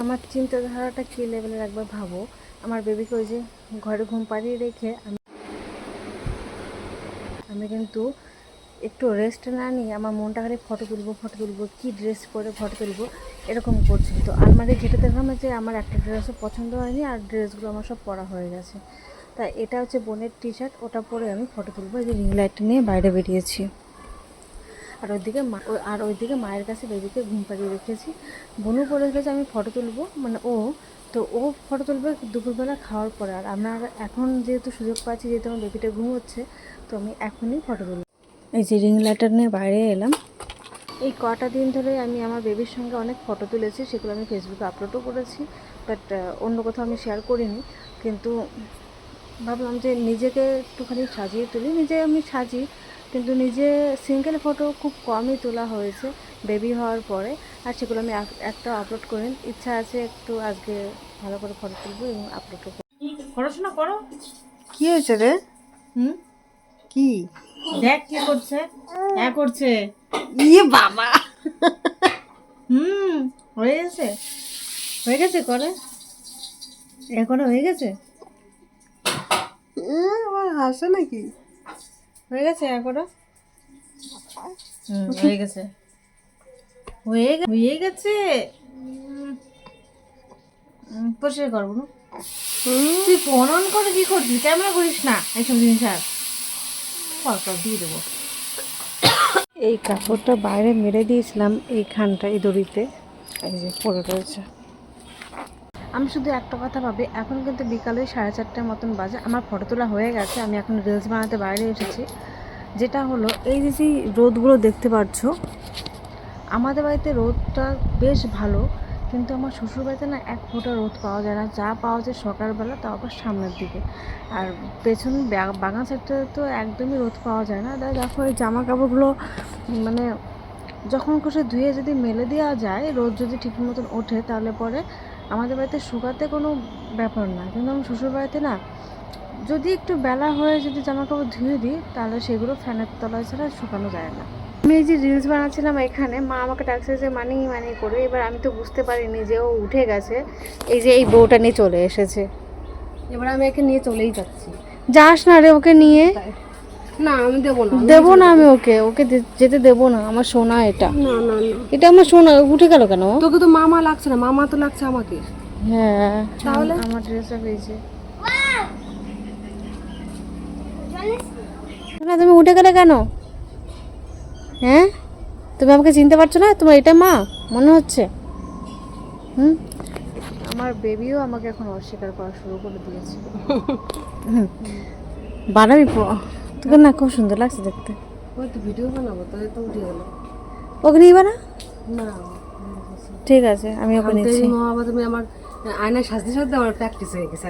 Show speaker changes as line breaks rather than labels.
আমার চিন্তাধারাটা কী লেভেলের একবার ভাবো। আমার বেবিকে ওই যে ঘরে ঘুম পাড়িয়ে রেখে আমি কিন্তু একটু রেস্ট না নিয়ে আমার মনটা খালি ফটো তুলবো কী ড্রেস পরে ফটো তুলবো এরকম করছি। তো আলমারি ঘেটে দেখলাম যে আমার একটা ড্রেসও পছন্দ হয়নি, আর ড্রেসগুলো আমার সব পরা হয়ে গেছে। তাই এটা হচ্ছে বোনের টি শার্ট, ওটা পরে আমি ফটো তুলবো। এই যে রিং লাইটটা নিয়ে বাইরে বেরিয়েছি। আর ওইদিকে মায়ের কাছে বেবিকে ঘুম পাড়িয়ে রেখেছি। বোনও পরে রেখেছে আমি ফটো তুলবো, মানে ও ফটো তুলবে দুপুরবেলা খাওয়ার পরে। আর আমার এখন যেহেতু সুযোগ পাচ্ছি, যেহেতু আমার বেবিটা ঘুমোচ্ছে, তো আমি এখনই ফটো তুলব। এই যে রিং লাইটার নিয়ে বাইরে এলাম। এই কটা দিন ধরে আমি আমার বেবির সঙ্গে অনেক ফটো তুলেছি, সেগুলো আমি ফেসবুকে আপলোডও করেছি, বাট অন্য কোথাও আমি শেয়ার করিনি। কিন্তু ভাবলাম যে নিজেকে একটুখানি সাজিয়ে তুলি। নিজে আমি সাজি, কিন্তু নিজে সিঙ্গেল ফটো খুব কমই তোলা হয়েছে বেবি হওয়ার পরে। আর সেগুলো আমি একটা আপলোড করি। ইচ্ছা আছে একটু আজকে ভালো করে ফটো তুলবো এবং আপলোডও করবো।
পড়াশোনা করো।
কি হয়েছে রে? কি
দেখ কি করছে, করছে।
ইয়ে বাবা,
হয়ে গেছে, হয়ে গেছে করে, এখন হয়ে গেছে,
আমার হাসে নাকি?
হয়ে গেছে এখনো। হয়ে গেছে, হয়ে গেছে। পরিষ্কার করবো না। তুই ফোন অন করে কি করছিস? ক্যামেরা করিস না এইসব জিনিস। আর পর দিয়ে দেবো।
এই কাপড়টা বাইরে মেরে দিয়েছিলাম এইখানটা, এই দড়িতে, এই যে পড়ে রয়েছে। আমি শুধু একটা কথা ভাবি, এখন কিন্তু বিকালে 4:30টার মতন বাজে, আমার ফটো তোলা হয়ে গেছে, আমি এখন রিলস বানাতে বাইরে এসেছি। যেটা হলো এই যে রোদগুলো দেখতে পাচ্ছ, আমাদের বাড়িতে রোদটা বেশ ভালো, কিন্তু আমার শ্বশুরবাড়িতে না এক ফোঁটা রোদ পাওয়া যায় না। যা পাওয়া যায় সকালবেলা, তাও আবার সামনের দিকে। আর পেছন বাগান সাইডটাতে তো একদমই রোদ পাওয়া যায় না। দেখো এই জামা কাপড়গুলো মানে যখন খুশি ধুয়ে যদি মেলে দেওয়া যায়, রোদ যদি ঠিক মতন ওঠে, তাহলে পরে আমাদের বাড়িতে শুকাতে কোনো ব্যাপার না। কিন্তু আমার শ্বশুরবাড়িতে না, যদি একটু বেলা হয়ে যদি জামা কাপড় ধুয়ে দিই, তাহলে সেগুলো ফ্যানের তলায় ছাড়া শুকানো যায় না। আমি এই যে রিলস বানাচ্ছিলাম এখানে, মা আমাকে ডাকছে যে মানি করে। এবার আমি তো বুঝতে পারিনি যে ও উঠে গেছে। এই যে এই বউটা নিয়ে চলে এসেছে, এবার আমি একে নিয়ে চলেই যাচ্ছি। যাস না রে ওকে নিয়ে। না আমি দেবো না আমি ওকে যেতে দেবো না। আমার সোনা এটা, না না এটা আমার সোনা। উঠে গেল কেন? তোকে তো মামা লাগছে না, মামা তো লাগছে আমাকে। হ্যাঁ তাহলে আমার ড্রেসটা পেয়েছে না। তুমি উঠে গেলে কেন? হ্যাঁ, তুমি আমাকে চিনতে পারছো না? তোমার এটা মা মনে হচ্ছে? আমার বেবিও আমাকে এখন অস্বীকার করা শুরু করে দিয়েছে। বানাবি তোকে না, খুব সুন্দর লাগছে দেখতে। ওই তো ভিডিও বানাবো, তাহলে তো উঠে গেল। ওকে নিয়ে বানা না, ঠিক আছে আমি ওকে নিচ্ছি। তুমি আমার আয়নায় সাজতে সাজতে আমার প্র্যাকটিস হয়ে গেছে।